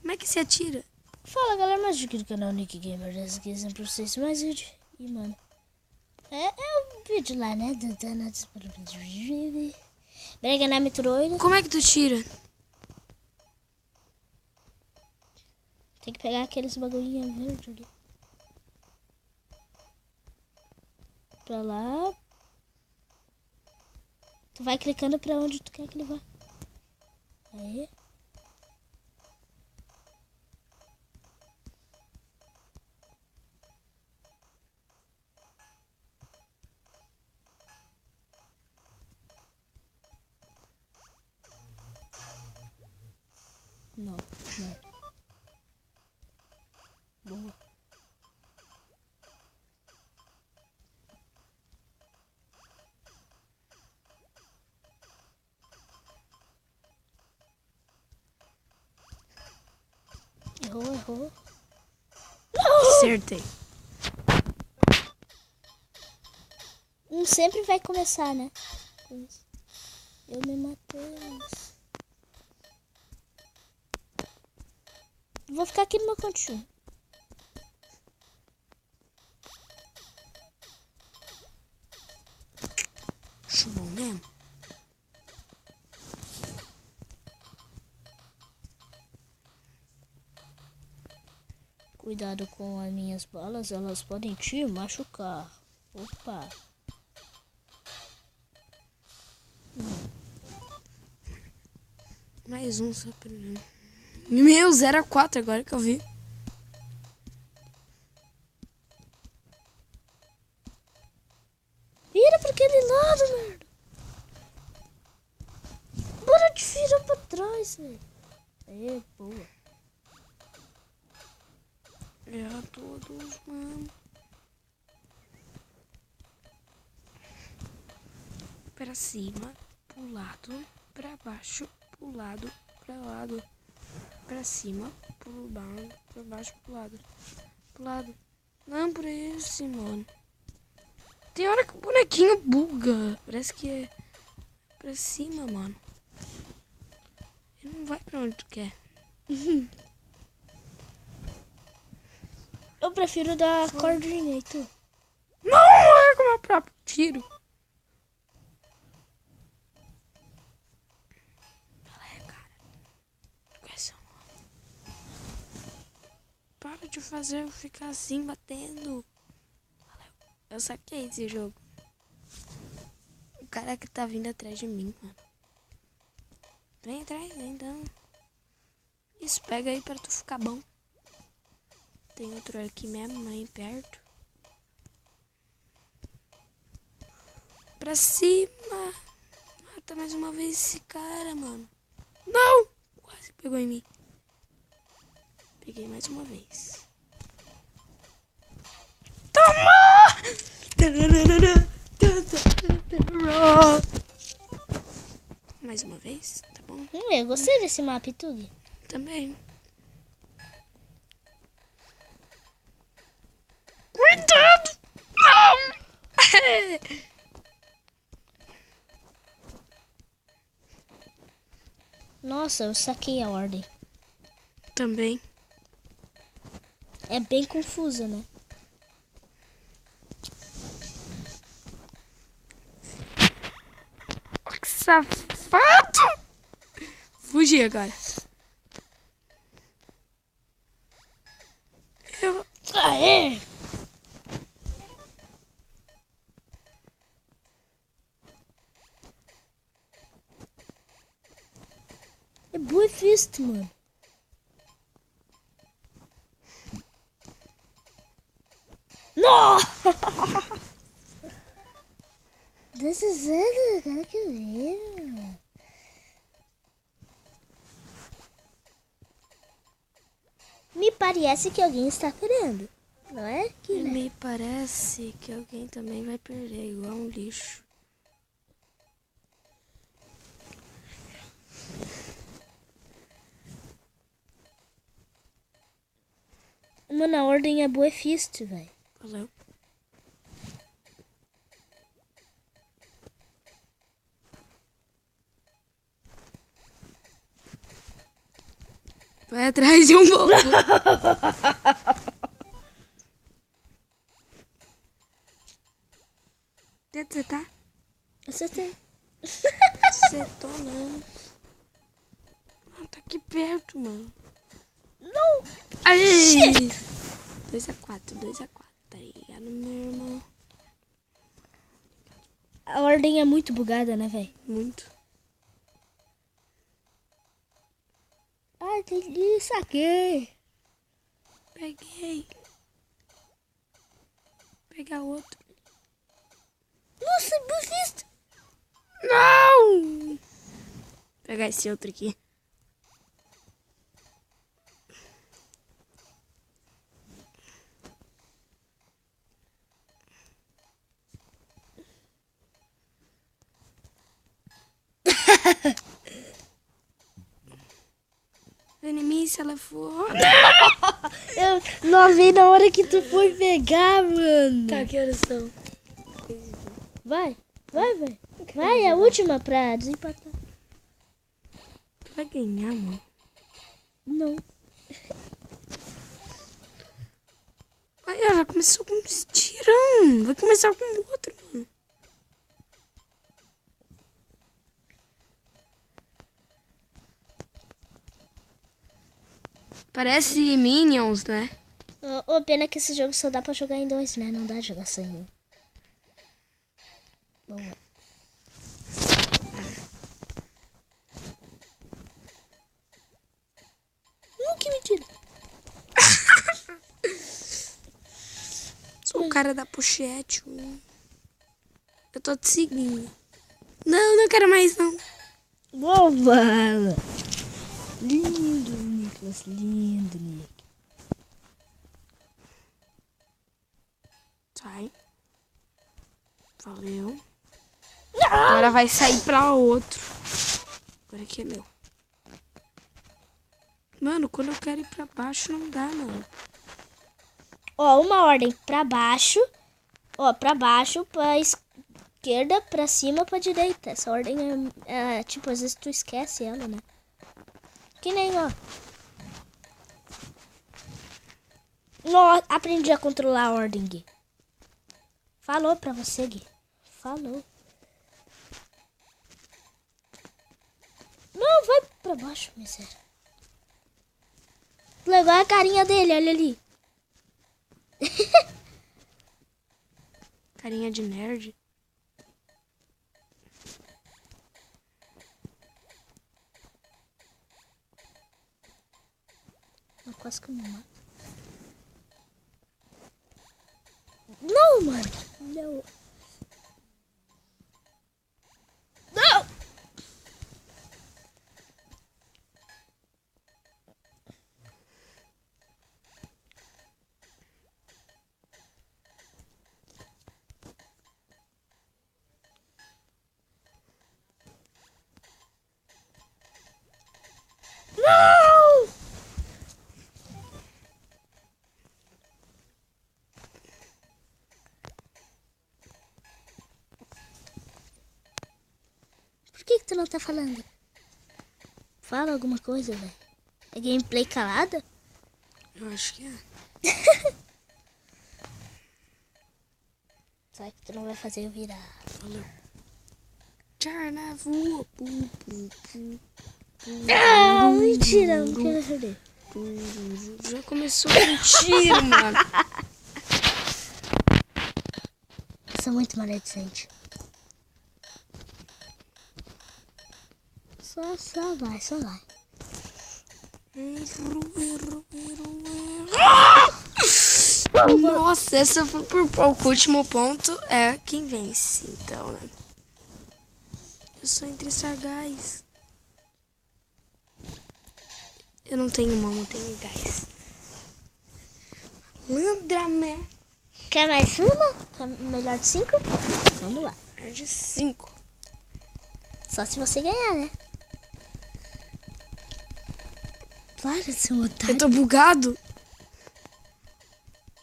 Como é que se atira? Fala galera, mais aqui do canal Nick Gamer, dessa aqui é pra vocês mais vídeo. E mano, é um vídeo lá, né? Brega na Metroid. Como é que tu tira? Tem que pegar aqueles bagulhinhos verdes ali. Pra lá. Tu vai clicando pra onde tu quer que ele vá. Aí. Não. Boa. Errou. Acertei. Sempre vai começar, né? Eu me matei. Vou ficar aqui no meu cantinho. Chumou mesmo? Cuidado com as minhas balas, elas podem te machucar. Opa. Mais um só pra mim. Meu, 0-4 agora que eu vi. Vira pra aquele lado, merda. Bora de virar pra trás, velho. É, boa. Erra todos, mano. Pra cima, pro lado, pra baixo, pro lado, pra lado. Pra cima, pro lado, pra baixo, pro lado. Pro lado. Não, por esse, mano. Tem hora que o bonequinho buga. Parece que é pra cima, mano. Ele não vai pra onde tu quer. Eu prefiro dar cordinha, e tu? Não, é com o meu próprio tiro. Fala aí, cara. Qual é seu nome? Para de fazer eu ficar assim, batendo. Eu saquei esse jogo. O cara que tá vindo atrás de mim, mano. Vem atrás, então. Isso, pega aí pra tu ficar bom. Tem outro aqui mesmo, aí perto. Pra cima. Mata mais uma vez esse cara, mano. Não! Quase pegou em mim. Peguei mais uma vez. Toma! Mais uma vez, tá bom? Eu gostei desse mapa e tudo. Também. Cuidado! Não! Nossa, eu saquei a ordem. Também. É bem confusa, né? Que safado! Fugi agora. Aê! É boa fist, mano. Não! This is it, cara, que ver. Me parece que alguém está querendo. Não é que, né? Me parece que alguém também vai perder, igual um lixo. Mano, a ordem é boa fist, velho. Valeu. Vai atrás de um pouco. Onde você tá? Acertei. Acertou, não. Ah, tá aqui perto, mano. Não. Aí! 2x4, 2x4. Tá ligado, meu irmão? A ordem é muito bugada, né, velho? Muito. Ai, entendi. Saquei. Peguei. Pegar outro. Nossa, burrista. Não! Vou pegar esse outro aqui. Inimigo, se ela for. Eu não vi na hora que tu foi pegar, mano. Tá, que horas são? Vai. Vai, é a última pra desempatar. Tu vai ganhar, mano. Não. Ai, ela já começou com esse tirão. Vai começar com o outro, mano. Parece Minions, né? Pena que esse jogo só dá pra jogar em 2, né? Não dá pra jogar sem um. Vamos lá. Que mentira. Sou o cara da pochete. Eu tô te seguindo. Não, não quero mais, não. Boba. Lindo, Nicolas. Lindo, Nick. Sai. Valeu. Agora vai sair pra outro. Agora aqui é meu. Mano, quando eu quero ir pra baixo, não dá, mano. Ó, uma ordem pra baixo. Ó, pra baixo, pra esquerda, pra cima, pra direita. Essa ordem é tipo, às vezes tu esquece ela, né? Que nem, ó. Nó, aprendi a controlar a ordem, Gui. Falou pra você, Gui. Falou. Não, vai pra baixo, miséria. Legal a carinha dele, olha ali. Carinha de nerd. Quase que eu me mato. Não, mano. Não. Não! Não! Por que tu não tá falando? Fala alguma coisa, velho. É gameplay calada? Eu acho que é. Só que tu não vai fazer eu virar. Valeu. Tcharna voa. Pu, pu, pu. Ah, mentira, não quero perder. Já começou com tiro, mano. Eu sou muito maledicente. Só vai, só vai. Nossa, essa foi por pouco. O último ponto é quem vence, então, né? Eu sou entre sagaz. Eu não tenho mão, não tenho gás. Landramé. Quer mais uma? Quer melhor de 5? Vamos lá. É de 5. Só se você ganhar, né? Para de ser um otário. Eu tô bugado.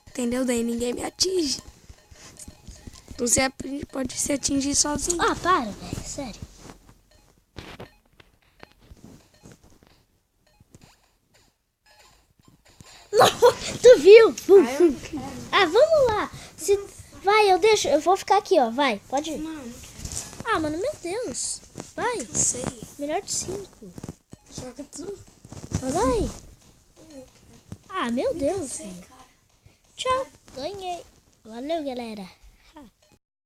Entendeu? Daí ninguém me atinge. Você pode se atingir sozinho. Ah, para, velho. Sério. Tu viu? Ah, eu não quero. Ah, vamos lá. Vai, eu vou ficar aqui, ó. Vai, pode ir. Não, não quero. Ah, mano, meu Deus. Vai, Não sei. melhor de 5. Joga tu. Vai. Ah, meu Deus. Sei, cara. Tchau, ganhei. Valeu, galera.